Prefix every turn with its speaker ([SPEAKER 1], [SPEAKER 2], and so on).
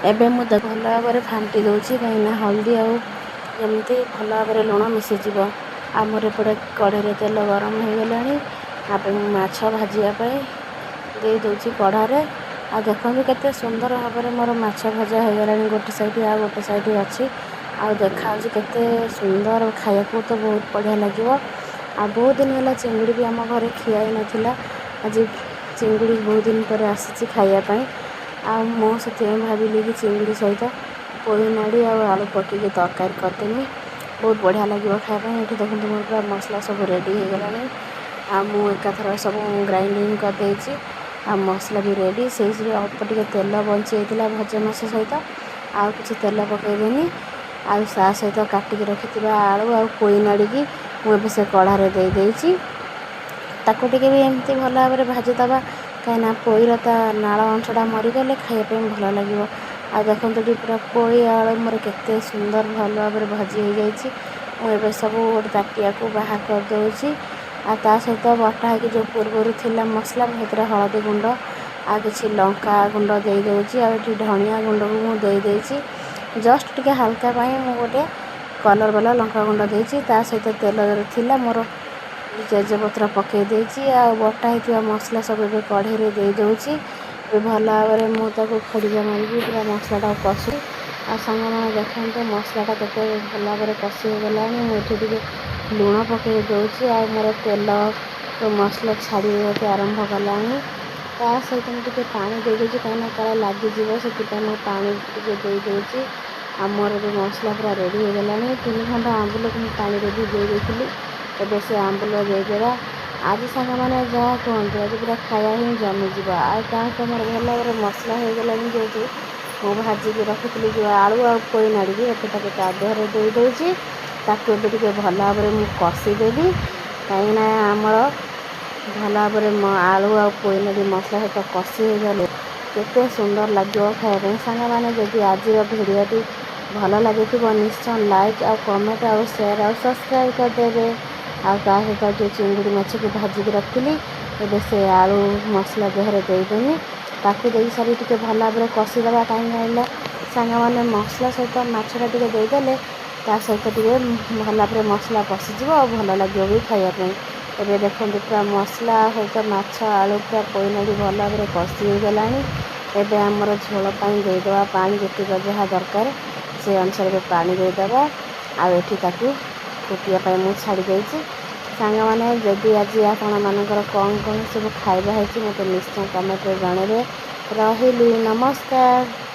[SPEAKER 1] ଏବେ ମୁଁ ଭଲ ଭାବରେ ଫାଣ୍ଟି ଦେଉଛି, କାହିଁକିନା ହଳଦୀ ଆଉ ଯେମିତି ଭଲ ଭାବରେ ଲୁଣ ମିଶିଯିବ। ଆମର ଏପଟେ କଢ଼େଇରେ ତେଲ ଗରମ ହୋଇଗଲାଣି। ଏବେ ମୁଁ ମାଛ ଭାଜିବା ପାଇଁ ଦେଇ ଦେଉଛି କଢ଼ାରେ। ଆଉ ଦେଖନ୍ତୁ କେତେ ସୁନ୍ଦର ଭାବରେ ମୋର ମାଛ ଭଜା ହୋଇଗଲାଣି। ଗୋଟେ ସାଇଡ଼ ଆଉ ଗୋଟେ ସାଇଡ଼ ଅଛି। ଆଉ ଦେଖାଯାଉଛି କେତେ ସୁନ୍ଦର, ଖାଇବାକୁ ତ ବହୁତ ବଢ଼ିଆ ଲାଗିବ। ଆଉ ବହୁତ ଦିନ ହେଲା ଚିଙ୍ଗୁଡ଼ି ବି ଆମ ଘରେ ଖିଆ ହେଇନଥିଲା। ଆଜି ଚିଙ୍ଗୁଡ଼ି ବହୁତ ଦିନ ପରେ ଆସିଛି ଖାଇବା ପାଇଁ। ଆଉ ମୁଁ ସେଥିପାଇଁ ଭାବିଲି କି ଚିଙ୍ଗୁଡ଼ି ସହିତ ପୋଇ ନାଡ଼ି ଆଉ ଆଳୁ ପକେଇକି ତରକାରୀ କରିଦେମି, ବହୁତ ବଢ଼ିଆ ଲାଗିବ ଖାଇବା ପାଇଁ। ଏଠି ଦେଖନ୍ତୁ ମୋର ପୁରା ମସଲା ସବୁ ରେଡ଼ି ହୋଇଗଲାଣି। ଆଉ ମୁଁ ଏକାଥର ସବୁ ଗ୍ରାଇଣ୍ଡିଙ୍ଗ କରିଦେଇଛି। ଆଉ ମସଲା ବି ରେଡ଼ି। ସେଇଥିରେ ଅଳ୍ପ ଟିକେ ତେଲ ବଞ୍ଚି ଯାଇଥିଲା ଭଜା ମାଛ ସହିତ, ଆଉ କିଛି ତେଲ ପକାଇଦେନି। ଆଉ ତା ସହିତ କାଟିକି ରଖିଥିବା ଆଳୁ ଆଉ ପୋଇ ନାଡ଼ିକି ମୁଁ ଏବେ ସେ କଢ଼ାରେ ଦେଇଛି। ତାକୁ ଟିକେ ବି ଏମିତି ଭଲ ଭାବରେ ଭାଜିଦେବା, କାହିଁକିନା ପୋଇର ତା ନାଳ ଅଂଶଟା ମରିଗଲେ ଖାଇବା ପାଇଁ ଭଲ ଲାଗିବ। ଆଉ ଦେଖନ୍ତୁ ଏଠି ପୁରା ପୋଇ ଆଳୁ ମୋର କେତେ ସୁନ୍ଦର ଭଲ ଭାବରେ ଭାଜି ହୋଇଯାଇଛି। ମୁଁ ଏବେ ସବୁ ଗୋଟେ ତାଟିଆକୁ ବାହାର କରିଦେଉଛି। ଆଉ ତା ସହିତ ବଟା ହେଇକି ଯେଉଁ ପୂର୍ବରୁ ଥିଲା ମସଲା, ମୁଁ ସେଥିରେ ହଳଦୀ ଗୁଣ୍ଡ ଆଉ କିଛି ଲଙ୍କା ଗୁଣ୍ଡ ଦେଇଦେଉଛି। ଆଉ ଏଠି ଧଣିଆ ଗୁଣ୍ଡକୁ ମୁଁ ଦେଇଦେଇଛି। ଜଷ୍ଟ ଟିକେ ହାଲକା ପାଇଁ ମୁଁ ଗୋଟେ କଲର୍ ବାଲା ଲଙ୍କାଗୁଣ୍ଡ ଦେଇଛି। ତା ସହିତ ତେଲରେ ଥିଲା ମୋର ତେଜପତ୍ର ପକାଇ ଦେଇଛି। ଆଉ ବଟା ହେଇଥିବା ମସଲା ସବୁ ଏବେ କଢ଼େଇରେ ଦେଇଦେଉଛି। ଏବେ ଭଲ ଭାବରେ ମୁଁ ତାକୁ ଖଡ଼ିକା ମାରିକି ପୁରା ମସଲାଟାକୁ କଷୁଛି। ଆଉ ସାଙ୍ଗମାନେ ଦେଖନ୍ତୁ ମସଲାଟା କେତେ ଭଲ ଭାବରେ କଷି ହୋଇଗଲାଣି। ମୁଁ ଏଠି ଟିକେ ଲୁଣ ପକାଇ ଦେଉଛି। ଆଉ ମୋର ତେଲ ମସଲା ଛାଡ଼ିବାକୁ ଆରମ୍ଭ କଲାଣି। ତା ସହିତ ମୁଁ ଟିକେ ପାଣି ଦେଇଦେଉଛି, କାହିଁକିନା କାଳେ ଲାଗିଯିବ, ସେଥିପାଇଁ ମୁଁ ପାଣି ଟିକେ ଦେଇଦେଉଛି। ଆଉ ମୋର ଏବେ ମସଲା ପୁରା ରେଡ଼ି ହୋଇଗଲାଣି। 3 ଖଣ୍ଡ ଆମ୍ବୁଲକୁ ମୁଁ ପାଣିରେ ଭିଜେଇ ଦେଇଥିଲି। ଏବେ ସେ ଆମ୍ବୁଲ ଦେଇଦେବା। ଆଜି ସାଙ୍ଗମାନେ ଯାହା କୁହନ୍ତୁ, ଆଜି ପୁରା ଖାଇବା ହିଁ ଜମିଯିବ। ଆଉ କାହିଁକି ଆମର ଭଲ ଭାବରେ ମସଲା ହୋଇଗଲାଣି, ଯେହେତୁ ମୁଁ ଭାଜିକି ରଖିଥିଲି ଯେଉଁ ଆଳୁ ଆଉ ପୋଇ ନାଡ଼ିକି, ଏବେ ତାକୁ ତା ଦେହରେ ଦେଇଦେଉଛି। ତାକୁ ଏବେ ଟିକେ ଭଲ ଭାବରେ ମୁଁ କଷିଦେବି, କାହିଁକିନା ଆମର ଭଲ ଭାବରେ ଆଳୁ ଆଉ ପୋଇ ନାଡ଼ି ମସଲା ସହିତ କଷି ହୋଇଗଲେ କେତେ ସୁନ୍ଦର ଲାଗିବ ଖାଇବା ପାଇଁ। ସାଙ୍ଗମାନେ ଯଦି ଆଜିର ଭିଡ଼ିଓଟି ଭଲ ଲାଗିଥିବ ନିଶ୍ଚୟ ଲାଇକ୍ ଆଉ କମେଣ୍ଟ ଆଉ ସେୟାର ଆଉ ସବସ୍କ୍ରାଇବ୍ କରିଦେବେ। ଆଉ ତା ସହିତ ଯେଉଁ ଚିଙ୍ଗୁଡ଼ି ମାଛକୁ ଭାଜିକି ରଖିଥିଲି, ଏବେ ସେ ଆଳୁ ମସଲା ଦେହରେ ଦେଇଦେମି। ତାକୁ ଦେଇ ସାରି ଟିକେ ଭଲ ଭାବରେ କଷିଦେବା। କାହିଁକି କହିଲ ସାଙ୍ଗମାନେ, ମସଲା ସହିତ ମାଛଟା ଟିକେ ଦେଇଦେଲେ ତା ସହିତ ଟିକେ ଭଲ ଭାବରେ ମସଲା କଷିଯିବ ଆଉ ଭଲ ଲାଗିବ ବି ଖାଇବା ପାଇଁ। ଏବେ ଦେଖନ୍ତୁ ପୁରା ମସଲା ସହିତ ମାଛ ଆଳୁ ପୁରା ପୋଇ ନାଡ଼ି ଭଲ ଭାବରେ କଷି ହୋଇଗଲାଣି। ଏବେ ଆମର ଝୋଳ ପାଇଁ ଦେଇଦେବା ପାଣି, ଯେତିକି ଯାହା ଦରକାର ସେ ଅନୁସାରେ ପାଣି ଦେଇଦେବା। ଆଉ ଏଠି ତାକୁ ଫୁଟିବା ପାଇଁ ମୁଁ ଛାଡ଼ି ଦେଇଛି। ସାଙ୍ଗମାନେ, ଯଦି ଆଜି ଆପଣମାନଙ୍କର କ'ଣ କ'ଣ ସବୁ ଖାଇବା ହେଇଛି ମୋତେ ନିଶ୍ଚୟ କମେଣ୍ଟରେ ଜଣାଇବେ। ରହିଲି, ନମସ୍କାର।